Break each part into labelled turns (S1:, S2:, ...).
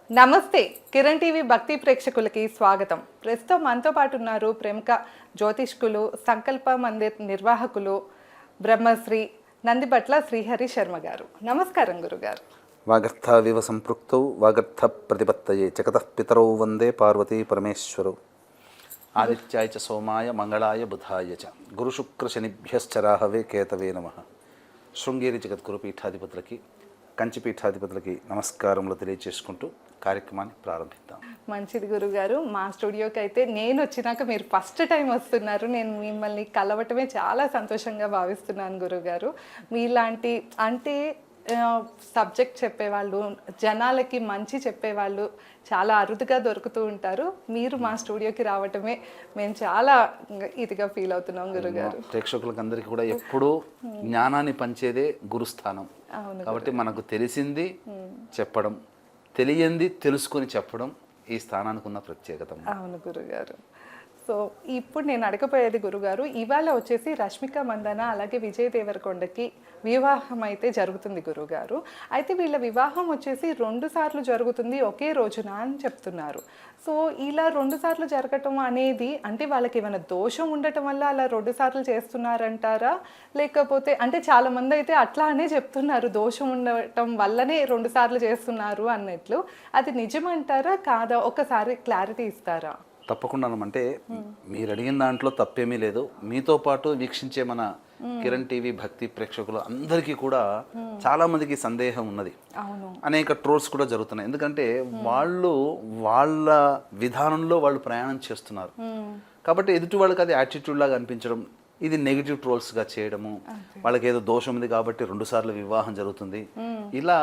S1: నమస్తే కిరణ్ టీవీ భక్తి ప్రేక్షకులకి స్వాగతం. ప్రస్తుతం మనతో పాటు ఉన్నారు ప్రముఖ జ్యోతిష్కులు, సంకల్ప మందిర్ నిర్వాహకులు, బ్రహ్మశ్రీ నందిబట్ల శ్రీహరి శర్మ గారు. నమస్కారం గురుగారు.
S2: వాగర్థావివ సంపృక్తౌ వాగర్థ ప్రతిపత్తయే జగతః పితరౌ వందే పార్వతీ పరమేశ్వరౌ. ఆదిత్యాయ చ సోమాయ మంగళాయ బుధాయ చ గురుశుక్ర శనిభ్యశ్చ రాహవే కేతవే నమః. శృంగేరి జగద్గురు పీఠాధిపతులకి, కంచి పీఠాధిపతులకి నమస్కారములు తెలియజేసుకుంటూ కార్యక్రమాన్ని ప్రారంభిద్దాం.
S1: మంచిది గురుగారు. మా స్టూడియోకి అయితే నేను వచ్చినాక మీరు ఫస్ట్ టైం వస్తున్నారు. నేను మిమ్మల్ని కలవటమే చాలా సంతోషంగా భావిస్తున్నాను గురుగారు. మీలాంటి అంటే సబ్జెక్ట్ చెప్పేవాళ్ళు, జనాలకి మంచి చెప్పేవాళ్ళు చాలా అరుదుగా దొరుకుతూ ఉంటారు. మీరు మా స్టూడియోకి రావటమే మేము చాలా ఇదిగా ఫీల్ అవుతున్నాం గురుగారు.
S2: ప్రేక్షకులకు అందరికీ కూడా ఎప్పుడూ జ్ఞానాన్ని పంచేదే గురుస్థానం. కాబట్టి మనకు తెలిసింది చెప్పడం, తెలియంది తెలుసుకొని చెప్పడం ఈ స్థానానికి ఉన్న ప్రత్యేకత.
S1: అవును గురుగారు. సో ఇప్పుడు నేను అడగపోయేది గురుగారు, ఇవాళ వచ్చేసి రష్మిక మందన అలాగే విజయ్ దేవరకొండకి వివాహం అయితే జరుగుతుంది గురుగారు. అయితే వీళ్ళ వివాహం వచ్చేసి 2 సార్లు జరుగుతుంది ఒకే రోజున అని చెప్తున్నారు. సో ఇలా 2 సార్లు జరగటం అనేది అంటే వాళ్ళకి ఏమైనా దోషం ఉండటం వల్ల అలా 2 సార్లు చేస్తున్నారంటారా? లేకపోతే అంటే చాలా మంది అయితే అట్లా అనే చెప్తున్నారు, దోషం ఉండటం వల్లనే 2 సార్లు చేస్తున్నారు అన్నట్లు. అది నిజమంటారా కాదా? ఒకసారి క్లారిటీ ఇస్తారా?
S2: తప్పకుండా. అంటే మీరు అడిగిన దాంట్లో తప్పేమీ లేదు. మీతో పాటు వీక్షించే మన కిరణ్ టీవీ భక్తి ప్రేక్షకులు అందరికీ కూడా చాలా మందికి సందేహం ఉన్నది. అనేక ట్రోల్స్ కూడా జరుగుతున్నాయి. ఎందుకంటే వాళ్ళు వాళ్ళ విధానంలో వాళ్ళు ప్రయాణం చేస్తున్నారు కాబట్టి ఎదుటి వాళ్ళకి అది యాటిట్యూడ్ లాగా అనిపించడం, ఇది నెగిటివ్ ట్రోల్స్గా చేయడము, వాళ్ళకి ఏదో దోషం ఉంది కాబట్టి 2 సార్లు వివాహం జరుగుతుంది, ఇలా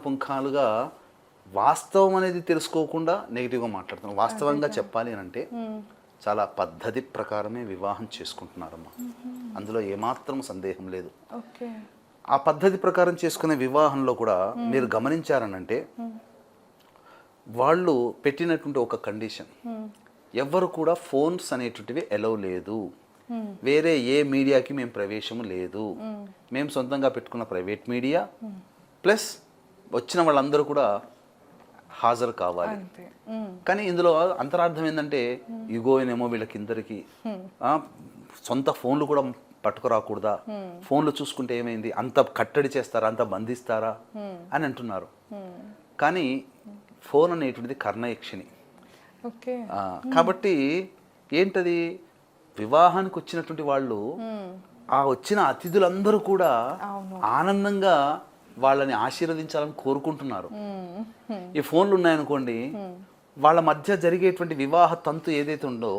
S2: పుంఖానుగా వాస్తవం అనేది తెలుసుకోకుండా నెగిటివ్గా మాట్లాడుతున్నారు. వాస్తవంగా చెప్పాలి అని అంటే చాలా పద్ధతి ప్రకారమే వివాహం చేసుకుంటున్నారమ్మా. అందులో ఏమాత్రం సందేహం లేదు. ఆ పద్ధతి ప్రకారం చేసుకునే వివాహంలో కూడా మీరు గమనించారనంటే వాళ్ళు పెట్టినటువంటి ఒక కండిషన్, ఎవ్వరు కూడా ఫోన్స్ అనేటువంటివి ఎలవ్ లేదు, వేరే ఏ మీడియాకి మేము ప్రవేశం లేదు, మేము సొంతంగా పెట్టుకున్న ప్రైవేట్ మీడియా ప్లస్ వచ్చిన వాళ్ళందరూ కూడా హాజరు కావాలి. కానీ ఇందులో అంతరార్థం ఏంటంటే ఇగోనేమో వీళ్ళకిందరికి సొంత ఫోన్లు కూడా పట్టుకురాకూడదా, ఫోన్లు చూసుకుంటే ఏమైంది, అంత కట్టడి చేస్తారా, అంత బంధిస్తారా అని అంటున్నారు. కానీ ఫోన్ అనేటువంటిది కర్ణయక్షిణి కాబట్టి ఏంటది, వివాహానికి వచ్చినటువంటి వాళ్ళు ఆ వచ్చిన అతిథులందరూ కూడా ఆనందంగా వాళ్ళని ఆశీర్వదించాలని కోరుకుంటున్నారు. ఈ ఫోన్లు ఉన్నాయనుకోండి, వాళ్ళ మధ్య జరిగేటువంటి వివాహ తంతు ఏదైతే ఉందో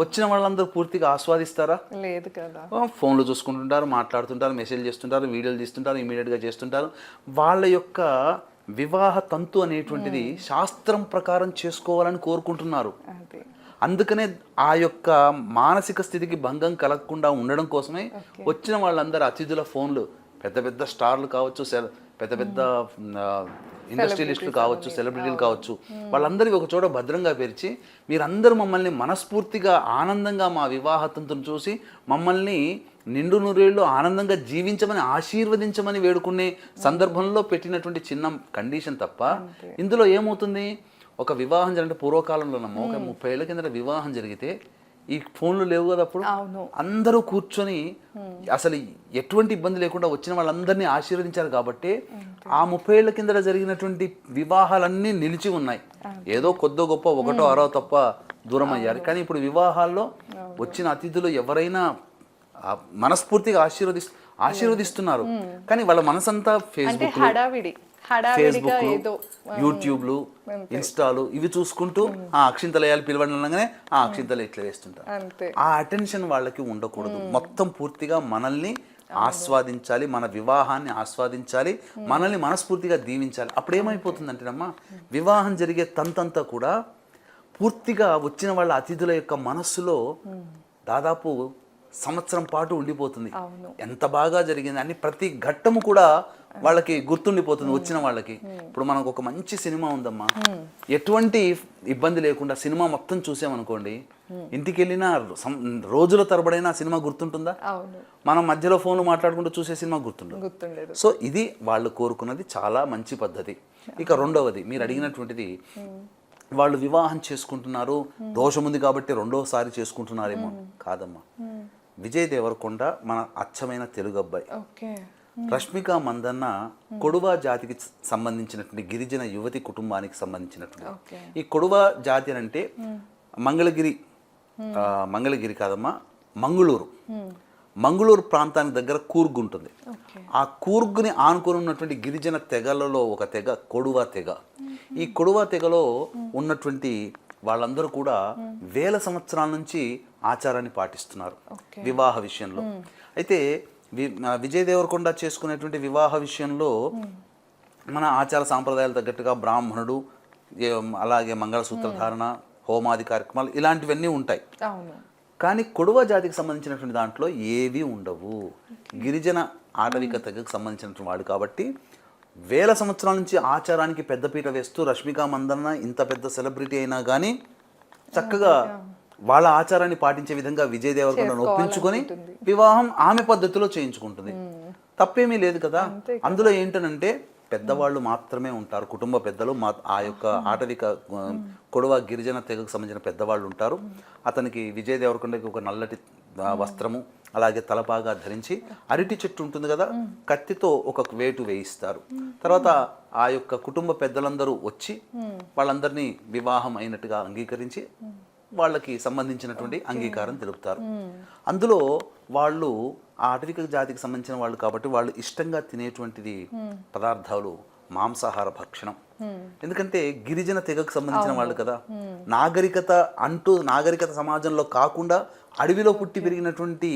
S2: వచ్చిన వాళ్ళందరూ పూర్తిగా ఆస్వాదిస్తారా?
S1: లేదు కదా.
S2: ఫోన్లు చూసుకుంటుంటారు, మాట్లాడుతుంటారు, మెసేజ్ చేస్తుంటారు, వీడియోలు తీస్తుంటారు, ఇమీడియట్గా చేస్తుంటారు. వాళ్ళ యొక్క వివాహ తంతు అనేటువంటిది శాస్త్రం ప్రకారం చేసుకోవాలని కోరుకుంటున్నారు. అందుకనే ఆ యొక్క మానసిక స్థితికి భంగం కలగకుండా ఉండడం కోసమే వచ్చిన వాళ్ళందరూ అతిథుల ఫోన్లు, పెద్ద పెద్ద స్టార్లు కావచ్చు, పెద్ద పెద్ద ఇండస్ట్రియలిస్టులు కావచ్చు, సెలబ్రిటీలు కావచ్చు, వాళ్ళందరికీ ఒక చోట భద్రంగా పేర్చి మీరందరూ మమ్మల్ని మనస్ఫూర్తిగా ఆనందంగా మా వివాహ తంతును చూసి మమ్మల్ని నిండు నూరేళ్ళు ఆనందంగా జీవించమని ఆశీర్వదించమని వేడుకునే సందర్భంలో పెట్టినటువంటి చిన్న కండిషన్ తప్ప ఇందులో ఏమవుతుంది, ఒక వివాహం జరిగితే పూర్వకాలంలో ఒక 30 ఏళ్ల కింద వివాహం జరిగితే ఈ ఫోన్లు లేవు కదా, అప్పుడు అందరూ కూర్చొని అసలు ఎటువంటి ఇబ్బంది లేకుండా వచ్చిన వాళ్ళందరినీ ఆశీర్వదించారు. కాబట్టి ఆ 30 ఏళ్ల కింద జరిగినటువంటి వివాహాలన్నీ నిలిచి ఉన్నాయి. ఏదో కొద్దో గొప్ప 1 6 తప్ప దూరం అయ్యారు. కానీ ఇప్పుడు వివాహాల్లో వచ్చిన అతిథులు ఎవరైనా మనస్ఫూర్తిగా ఆశీర్వదిస్తున్నారు. కానీ వాళ్ళ మనసంతా ఫేస్బుక్, యూట్యూబ్లు, ఇన్స్టాలు ఇవి చూసుకుంటూ ఆ అక్షింతలయాలు పిలవడంగానే ఆ అక్షింతలు ఇట్లా వేస్తుంటారు. ఆ అటెన్షన్ వాళ్ళకి ఉండకూడదు. మొత్తం పూర్తిగా మనల్ని ఆస్వాదించాలి, మన వివాహాన్ని ఆస్వాదించాలి, మనల్ని మనస్ఫూర్తిగా దీవించాలి. అప్పుడు ఏమైపోతుందంటేనమ్మా, వివాహం జరిగే తంతంతా కూడా పూర్తిగా వచ్చిన వాళ్ళ అతిథుల యొక్క మనస్సులో దాదాపు సంవత్సరం పాటు ఉండిపోతుంది. ఎంత బాగా జరిగింది అని ప్రతి ఘట్టము కూడా వాళ్ళకి గుర్తుండిపోతుంది వచ్చిన వాళ్ళకి. ఇప్పుడు మనకు ఒక మంచి సినిమా ఉందమ్మా, ఎటువంటి ఇబ్బంది లేకుండా సినిమా మొత్తం చూసామనుకోండి, ఇంటికి వెళ్ళినా రోజుల తరబడైనా సినిమా గుర్తుంటుందా?
S1: అవును,
S2: మనం మధ్యలో ఫోన్లు మాట్లాడుకుంటూ చూసే సినిమా
S1: గుర్తుండదు.
S2: సో ఇది వాళ్ళు కోరుకున్నది చాలా మంచి పద్ధతి. ఇక రెండవది మీరు అడిగినటువంటిది, వాళ్ళు వివాహం చేసుకుంటున్నారు, దోషం ఉంది కాబట్టి రెండోసారి చేసుకుంటున్నారేమో. కాదమ్మా, విజయ్ దేవరకొండ మన అచ్చమైన తెలుగు అబ్బాయి. రష్మిక మందన్న కొడువా జాతికి సంబంధించినటువంటి గిరిజన యువతి కుటుంబానికి సంబంధించినటువంటి. ఈ కొడువా జాతి అంటే మంగళగిరి కాదమ్మా, మంగళూరు ప్రాంతానికి దగ్గర కూర్గ్ ఉంటుంది. ఆ కూర్గ్ని ఆనుకొని ఉన్నటువంటి గిరిజన తెగలలో ఒక తెగ కొడువా తెగ. ఈ కొడువా తెగలో ఉన్నటువంటి వాళ్ళందరూ కూడా వేల సంవత్సరాల నుంచి ఆచారాన్ని పాటిస్తున్నారు వివాహ విషయంలో. అయితే విజయ్ దేవరకొండ చేసుకునేటువంటి వివాహ విషయంలో మన ఆచార సాంప్రదాయాలు తగ్గట్టుగా బ్రాహ్మణుడు, అలాగే మంగళసూత్ర ధారణ, హోమాది కార్యక్రమాలు ఇలాంటివన్నీ ఉంటాయి. కానీ కొడువా జాతికి సంబంధించినటువంటి దాంట్లో ఏవి ఉండవు. గిరిజన ఆటవిక తెగకు సంబంధించినటువంటి వాడు కాబట్టి వేల సంవత్సరాల నుంచి ఆచారానికి పెద్దపీట వేస్తూ రష్మిక మందన్న ఇంత పెద్ద సెలబ్రిటీ అయినా కానీ చక్కగా వాళ్ళ ఆచారాన్ని పాటించే విధంగా విజయ్ దేవరకొండను ఒప్పించుకొని వివాహం ఆమె పద్ధతిలో చేయించుకుంటుంది. తప్పేమీ లేదు కదా. అందులో ఏంటనంటే పెద్దవాళ్ళు మాత్రమే ఉంటారు, కుటుంబ పెద్దలు. ఆ యొక్క ఆటవిక కొడవ గిరిజన తెగకు సంబంధించిన పెద్దవాళ్ళు ఉంటారు. అతనికి విజయ్ దేవరకొండకి ఒక నల్లటి వస్త్రము, అలాగే తలపాగా ధరించి అరటి చెట్టు ఉంటుంది కదా, కత్తితో ఒక వేటు వేయిస్తారు. తర్వాత ఆ యొక్క కుటుంబ పెద్దలందరూ వచ్చి వాళ్ళందరినీ వివాహం అయినట్టుగా అంగీకరించి వాళ్ళకి సంబంధించినటువంటి అంగీకారం తెలుపుతారు. అందులో వాళ్ళు ఆ అటవిక జాతికి సంబంధించిన వాళ్ళు కాబట్టి వాళ్ళు ఇష్టంగా తినేటువంటిది పదార్థాలు మాంసాహార భక్షణం. ఎందుకంటే గిరిజన తెగకు సంబంధించిన వాళ్ళు కదా, నాగరికత సమాజంలో కాకుండా అడవిలో పుట్టి పెరిగినటువంటి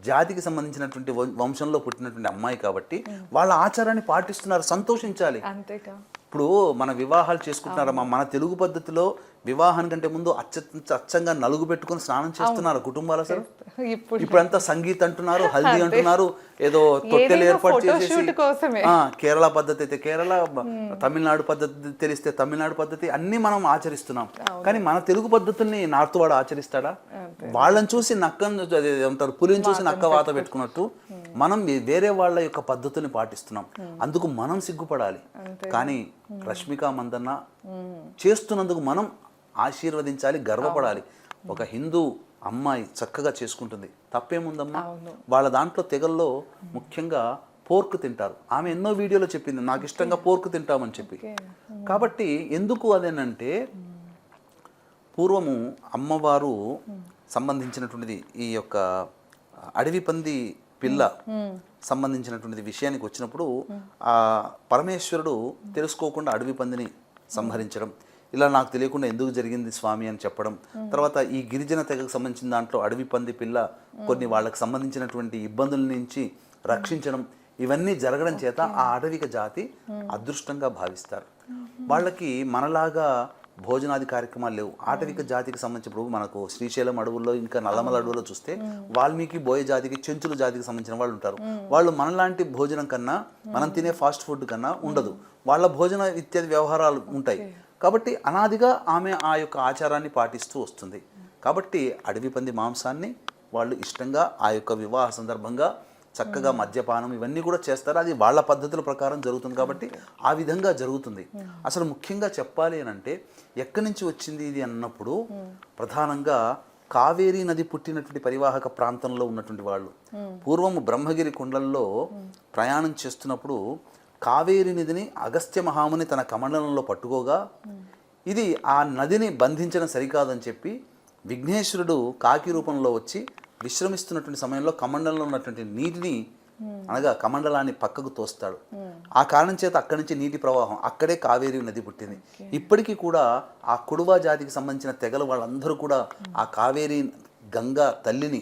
S2: జాతికి సంబంధించినటువంటి వంశంలో పుట్టినటువంటి అమ్మాయి కాబట్టి వాళ్ళ ఆచారాన్ని పాటిస్తున్నారు, సంతోషించాలి. ఇప్పుడు మన వివాహాలు చేసుకుంటున్నారమ్మా, మన తెలుగు పద్ధతిలో వివాహానికంటే ముందు అచ్చంగా నలుగు పెట్టుకుని స్నానం చేస్తున్నారు కుటుంబాలు. అసలు ఇప్పుడంతా సంగీత్ అంటున్నారు, హల్దీ అంటున్నారు, ఏదో తొట్టెలు ఏర్పాటు చేసేసి, కేరళ పద్ధతి అయితే కేరళ, తమిళనాడు పద్ధతి తెలిస్తే తమిళనాడు పద్ధతి అన్ని మనం ఆచరిస్తున్నాం. కానీ మన తెలుగు పద్ధతుల్ని నార్త్ వాడు ఆచరిస్తాడా? వాళ్ళని చూసి నక్కను ఏమంటారు, పులిని చూసి నక్క వాత పెట్టుకున్నట్టు మనం వేరే వాళ్ళ యొక్క పద్ధతుల్ని పాటిస్తున్నాం. అందుకు మనం సిగ్గుపడాలి. కానీ రష్మిక మందన్న చేస్తున్నందుకు మనం ఆశీర్వదించాలి, గర్వపడాలి. ఒక హిందూ అమ్మాయి చక్కగా చేసుకుంటుంది, తప్పేముందమ్మా? వాళ్ళ దాంట్లో తెగల్లో ముఖ్యంగా పోర్క్ తింటారు. ఆమె ఎన్నో వీడియోలో చెప్పింది, నాకు ఇష్టంగా పోర్క్ తింటామని చెప్పి. కాబట్టి ఎందుకు అదేనంటే, పూర్వము అమ్మవారు సంబంధించినటువంటిది ఈ యొక్క అడవి పంది పిల్ల సంబంధించినటువంటిది విషయానికి వచ్చినప్పుడు ఆ పరమేశ్వరుడు తెలుసుకోకుండా అడవి పందిని సంహరించడం, ఇలా నాకు తెలియకుండా ఎందుకు జరిగింది స్వామి అని చెప్పడం, తర్వాత ఈ గిరిజన తెగకు సంబంధించిన దాంట్లో అడవి పంది పిల్ల కొన్ని వాళ్ళకి సంబంధించినటువంటి ఇబ్బందుల నుంచి రక్షించడం, ఇవన్నీ జరగడం చేత ఆ అటవిక జాతి అదృష్టంగా భావిస్తారు. వాళ్ళకి మనలాగా భోజనాది కార్యక్రమాలు లేవు. ఆటవిక జాతికి సంబంధించినప్పుడు మనకు శ్రీశైలం అడవుల్లో, ఇంకా నల్లమల అడవుల్లో చూస్తే వాల్మీకి బోయ జాతికి, చెంచుల జాతికి సంబంధించిన వాళ్ళు ఉంటారు. వాళ్ళు మనలాంటి భోజనం కన్నా, మనం తినే ఫాస్ట్ ఫుడ్ కన్నా ఉండదు. వాళ్ళ భోజన ఇత్యాది వ్యవహారాలు ఉంటాయి. కాబట్టి అనాదిగా ఆమె ఆ యొక్క ఆచారాన్ని పాటిస్తూ వస్తుంది. కాబట్టి అడవి పంది మాంసాన్ని వాళ్ళు ఇష్టంగా ఆ యొక్క వివాహ సందర్భంగా చక్కగా మద్యపానం ఇవన్నీ కూడా చేస్తారు. అది వాళ్ళ పద్ధతుల ప్రకారం జరుగుతుంది కాబట్టి ఆ విధంగా జరుగుతుంది. అసలు ముఖ్యంగా చెప్పాలి అని అంటే, ఎక్కడి నుంచి వచ్చింది ఇది అన్నప్పుడు ప్రధానంగా కావేరీ నది పుట్టినటువంటి పరివాహక ప్రాంతంలో ఉన్నటువంటి వాళ్ళు పూర్వము బ్రహ్మగిరి కొండల్లో ప్రయాణం చేస్తున్నప్పుడు కావేరీ నదిని అగస్త్య మహాముని తన కమండలంలో పట్టుకోగా, ఇది ఆ నదిని బంధించడం సరికాదని చెప్పి విఘ్నేశ్వరుడు కాకి రూపంలో వచ్చి విశ్రమిస్తున్నటువంటి సమయంలో కమండలంలో ఉన్నటువంటి నీటిని, అనగా కమండలాన్ని పక్కకు తోస్తాడు. ఆ కారణం చేత అక్కడి నుంచి నీటి ప్రవాహం, అక్కడే కావేరీ నది పుట్టింది. ఇప్పటికీ కూడా ఆ కొడువా జాతికి సంబంధించిన తెగలు వాళ్ళందరూ కూడా ఆ కావేరీ గంగా తల్లిని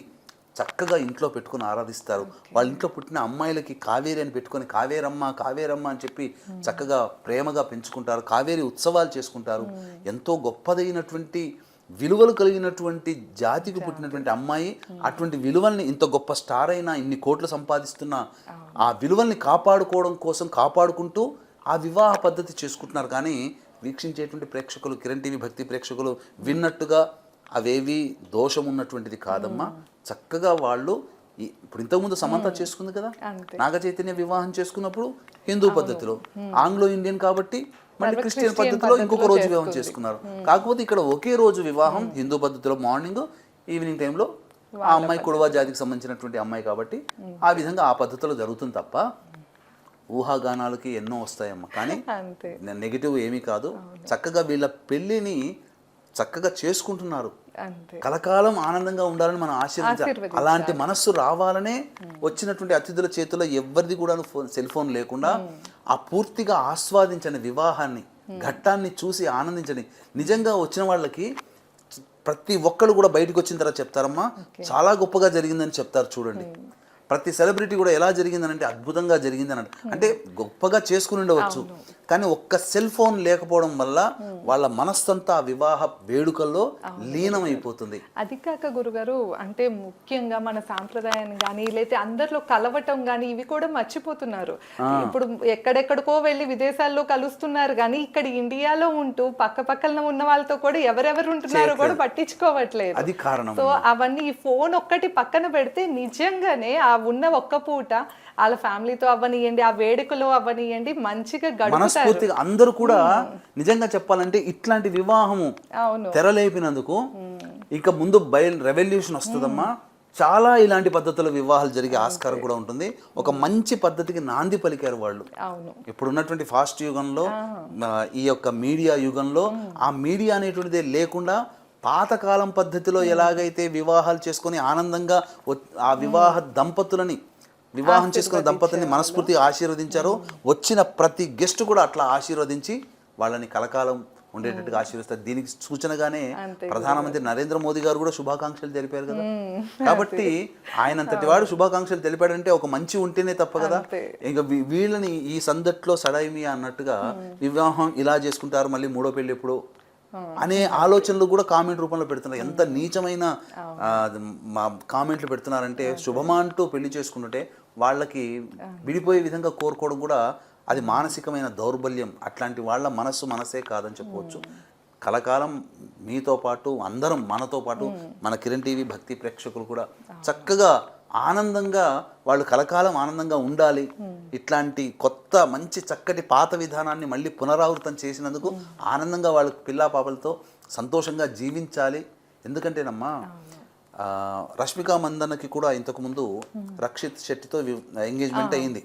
S2: చక్కగా ఇంట్లో పెట్టుకుని ఆరాధిస్తారు. వాళ్ళ ఇంట్లో పుట్టిన అమ్మాయిలకి కావేరి అని పెట్టుకొని కావేరమ్మ కావేరమ్మ అని చెప్పి చక్కగా ప్రేమగా పెంచుకుంటారు. కావేరి ఉత్సవాలు చేసుకుంటారు. ఎంతో గొప్పదైనటువంటి విలువలు కలిగినటువంటి జాతికి పుట్టినటువంటి అమ్మాయి అటువంటి విలువల్ని ఇంత గొప్ప స్టార్ అయినా ఇన్ని కోట్లు సంపాదిస్తున్న ఆ విలువల్ని కాపాడుకోవడం కోసం కాపాడుకుంటూ ఆ వివాహ పద్ధతి చేసుకుంటున్నారు. కానీ వీక్షించేటువంటి ప్రేక్షకులు, కిరణ్ టీవీ భక్తి ప్రేక్షకులు విన్నట్టుగా అవేవి దోషం ఉన్నటువంటిది కాదమ్మా. చక్కగా వాళ్ళు ఇప్పుడు ఇంతకుముందు సమంత చేసుకుంది కదా, నాగ చైతన్య వివాహం చేసుకున్నప్పుడు హిందూ పద్ధతిలో, ఆంగ్లో ఇండియన్ కాబట్టి మళ్ళీ క్రిస్టియన్ పద్ధతిలో ఇంకొక రోజు వివాహం చేసుకున్నారు. కాకపోతే ఇక్కడ ఒకే రోజు వివాహం హిందూ పద్ధతిలో మార్నింగ్, ఈవినింగ్ టైంలో ఆ అమ్మాయి కుడవా జాతికి సంబంధించినటువంటి అమ్మాయి కాబట్టి ఆ విధంగా ఆ పద్ధతిలో జరుగుతుంది తప్ప ఊహాగానాలకి ఎన్నో వస్తాయమ్మా. కానీ నెగిటివ్ ఏమీ కాదు. చక్కగా వీళ్ళ పెళ్ళిని చక్కగా చేసుకుంటున్నారు. కలకాలం ఆనందంగా ఉండాలని మనం ఆశీర్వదించాలి. అలాంటి మనస్సు రావాలనే వచ్చినటువంటి అతిథుల చేతుల్లో ఎవరిది కూడా సెల్ ఫోన్ లేకుండా ఆ పూర్తిగా ఆస్వాదించండి వివాహాన్ని, ఘట్టాన్ని చూసి ఆనందించండి. నిజంగా వచ్చిన వాళ్ళకి ప్రతి ఒక్కళ్ళు కూడా బయటకు వచ్చిన తర్వాత చెప్తారమ్మా చాలా గొప్పగా జరిగిందని చెప్తారు. చూడండి, ప్రతి సెలబ్రిటీ కూడా ఎలా జరిగిందని అంటే అద్భుతంగా జరిగిందని అంటే గొప్పగా చేసుకుని ఉండవచ్చు, కానీ ఒక్క సెల్ ఫోన్ లేకపోవడం వల్ల వాళ్ళ మనస్సంతా వివాహ వేడుకల్లో లీనమైపోతుంది.
S1: అది కాక గురుగారు, అంటే ముఖ్యంగా మన సాంప్రదాయాన్ని కానీ లేకపోతే అందరిలో కలవటం కానీ ఇవి కూడా మర్చిపోతున్నారు. ఇప్పుడు ఎక్కడెక్కడికో వెళ్ళి విదేశాల్లో కలుస్తున్నారు కానీ ఇక్కడ ఇండియాలో ఉంటూ పక్క పక్కన ఉన్న వాళ్ళతో కూడా ఎవరెవరు ఉంటున్నారో కూడా పట్టించుకోవట్లేదు.
S2: అది కారణం.
S1: సో అవన్నీ ఈ ఫోన్ ఒక్కటి పక్కన పెడితే నిజంగానే ఆ ఉన్న ఒక్క పూట వాళ్ళ ఫ్యామిలీతో అవ్వనియండి, ఆ వేడుకలో అవ్వనియండి, మంచిగా
S2: మనస్ఫూర్తిగా అందరూ కూడా నిజంగా చెప్పాలంటే ఇట్లాంటి వివాహము తెరలేపినందుకు ఇక ముందు రెవల్యూషన్ వస్తుందమ్మా. చాలా ఇలాంటి పద్ధతుల వివాహాలు జరిగే ఆస్కారం కూడా ఉంటుంది. ఒక మంచి పద్ధతికి నాంది పలికారు వాళ్ళు. ఇప్పుడు ఉన్నటువంటి ఫాస్ట్ యుగంలో, ఈ యొక్క మీడియా యుగంలో ఆ మీడియా అనేటువంటిదే లేకుండా పాతకాలం పద్ధతిలో ఎలాగైతే వివాహాలు చేసుకొని ఆనందంగా ఆ వివాహం చేసుకున్న దంపతుల్ని మనస్ఫూర్తిగా ఆశీర్వదించారో, వచ్చిన ప్రతి గెస్ట్ కూడా అట్లా ఆశీర్వదించి వాళ్ళని కలకాలం ఉండేటట్టుగా ఆశీర్వదిస్తారు. దీనికి సూచనగానే ప్రధానమంత్రి నరేంద్ర మోదీ గారు కూడా శుభాకాంక్షలు తెలిపారు కదా. కాబట్టి ఆయనంతటి వాడు శుభాకాంక్షలు తెలిపాడంటే ఒక మంచి ఉంటేనే తప్ప కదా. ఇంకా వీళ్ళని ఈ సందట్లో సడైమి అన్నట్టుగా వివాహం ఇలా చేసుకుంటారు, మళ్ళీ మూడో పెళ్లి ఎప్పుడు అనే ఆలోచనలు కూడా కామెంట్ రూపంలో పెడుతున్నారు. ఎంత నీచమైన కామెంట్లు పెడుతున్నారంటే, శుభమా అంటూ పెళ్లి చేసుకుంటుంటే వాళ్ళకి విడిపోయే విధంగా కోరుకోవడం కూడా అది మానసికమైన దౌర్బల్యం. అట్లాంటి వాళ్ళ మనసే కాదని చెప్పవచ్చు. కలకాలం మీతో పాటు అందరం, మనతో పాటు మన కిరణ్ టీవీ భక్తి ప్రేక్షకులు కూడా చక్కగా ఆనందంగా వాళ్ళు కలకాలం ఆనందంగా ఉండాలి. ఇట్లాంటి కొత్త మంచి చక్కటి పాత విధానాన్ని మళ్ళీ పునరావృతం చేసినందుకు ఆనందంగా వాళ్ళ పిల్లా పాపలతో సంతోషంగా జీవించాలి. ఎందుకంటేనమ్మా రష్మిక మందన్నకి కూడా ఇంతకుముందు రక్షిత్ శెట్టితో ఎంగేజ్మెంట్ అయింది.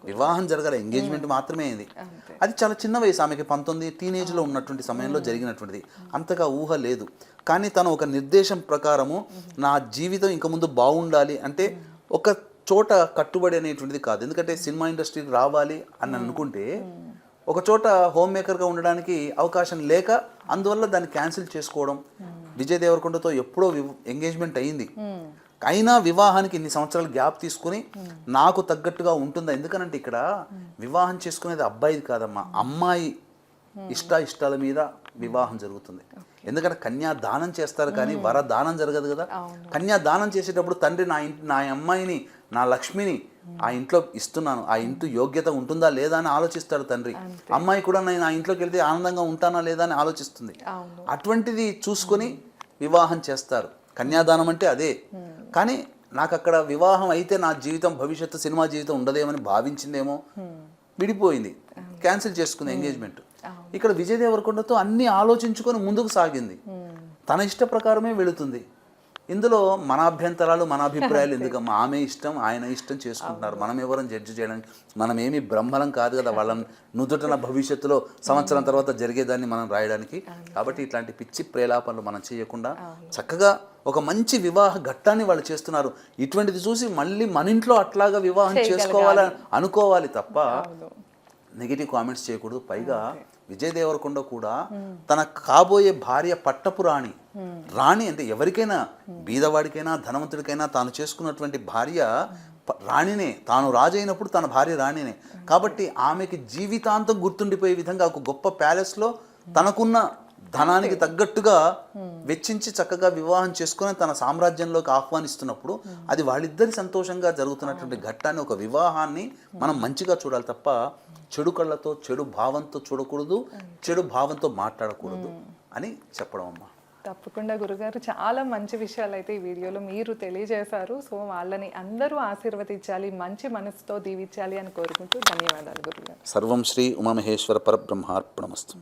S2: వివాహం జరగాలి, ఎంగేజ్మెంట్ మాత్రమే అయింది. అది చాలా చిన్న వయసు, ఆమెకి 19 టీనేజ్లో ఉన్నటువంటి సమయంలో జరిగినటువంటిది. అంతగా ఊహ లేదు. కానీ తను ఒక నిర్దేశం ప్రకారము నా జీవితం ఇంక ముందు బాగుండాలి అంటే ఒక చోట కట్టుబడి అనేటువంటిది కాదు. ఎందుకంటే సినిమా ఇండస్ట్రీకి రావాలి అని అనుకుంటే ఒక చోట హోమ్ మేకర్గా ఉండడానికి అవకాశం లేక అందువల్ల దాన్ని క్యాన్సిల్ చేసుకోవడం. విజయ్ దేవరకొండతో ఎప్పుడో ఎంగేజ్మెంట్ అయింది, అయినా వివాహానికి ఇన్ని సంవత్సరాలు గ్యాప్ తీసుకుని నాకు తగ్గట్టుగా ఉంటుందా. ఎందుకనంటే ఇక్కడ వివాహం చేసుకునేది అబ్బాయిది కాదమ్మా, అమ్మాయి ఇష్టాల మీద వివాహం జరుగుతుంది. ఎందుకంటే కన్యాదానం చేస్తారు కానీ వరదానం జరగదు కదా. కన్యాదానం చేసేటప్పుడు తండ్రి నా అమ్మాయిని, నా లక్ష్మిని ఆ ఇంట్లో ఇస్తున్నాను, ఆ ఇంటి యోగ్యత ఉంటుందా లేదా అని ఆలోచిస్తాడు తండ్రి. అమ్మాయి కూడా నేను ఆ ఇంట్లోకి వెళ్తే ఆనందంగా ఉంటానా లేదా అని ఆలోచిస్తుంది. అటువంటిది చూసుకొని వివాహం చేస్తారు. కన్యాదానం అంటే అదే. కానీ నాకు అక్కడ వివాహం అయితే నా జీవితం, భవిష్యత్తు సినిమా జీవితం ఉండదేమని భావించిందేమో, విడిపోయింది, క్యాన్సిల్ చేసుకుంది ఎంగేజ్మెంట్. ఇక్కడ విజయ్ దేవరకొండతో అన్ని ఆలోచించుకొని ముందుకు సాగింది, తన ఇష్ట ప్రకారమే వెళుతుంది. ఇందులో మన అభ్యంతరాలు, మన అభిప్రాయాలు ఎందుకమ్మా? ఆమె ఇష్టం, ఆయన ఇష్టం చేసుకుంటున్నారు. మనం ఎవరైనా జడ్జి చేయడానికి, మనం ఏమి బ్రహ్మలం కాదు కదా వాళ్ళని నుదుటన భవిష్యత్తులో సంవత్సరం తర్వాత జరిగేదాన్ని మనం రాయడానికి. కాబట్టి ఇట్లాంటి పిచ్చి ప్రేలాపనలు మనం చేయకుండా చక్కగా ఒక మంచి వివాహ ఘట్టాన్ని వాళ్ళు చేస్తున్నారు. ఇటువంటిది చూసి మళ్ళీ మన ఇంట్లో అట్లాగా వివాహం చేసుకోవాలని అనుకోవాలి తప్ప నెగిటివ్ కామెంట్స్ చేయకూడదు. పైగా విజయ్ దేవరకొండ కూడా తన కాబోయే భార్య పట్టపు రాణి అంటే ఎవరికైనా, బీదవాడికైనా ధనవంతుడికైనా తాను చేసుకున్నటువంటి భార్య రాణినే. తాను రాజు అయినప్పుడు తన భార్య రాణినే. కాబట్టి ఆమెకి జీవితాంతం గుర్తుండిపోయే విధంగా ఒక గొప్ప ప్యాలెస్లో తనకున్న ధనానికి తగ్గట్టుగా వెచ్చించి చక్కగా వివాహం చేసుకొని తన సామ్రాజ్యంలోకి ఆహ్వానిస్తున్నప్పుడు అది వాళ్ళిద్దరి సంతోషంగా జరుగుతున్నటువంటి ఘట్టాన్ని, ఒక వివాహాన్ని మనం మంచిగా చూడాలి తప్ప చెడు కళ్ళతో చెడు భావంతో చూడకూడదు, చెడు భావంతో మాట్లాడకూడదు అని చెప్పడం అమ్మా.
S1: తప్పకుండా గురుగారు, చాలా మంచి విషయాలు అయితే ఈ వీడియోలో మీరు తెలియజేశారు. సో వాళ్ళని అందరూ ఆశీర్వదించాలి, మంచి మనసుతో దీవించాలి అని కోరుకుంటూ ధన్యవాదాలు గురుగారు.
S2: సర్వం శ్రీ ఉమామహేశ్వర పరబ్రహ్మార్పణమస్తు.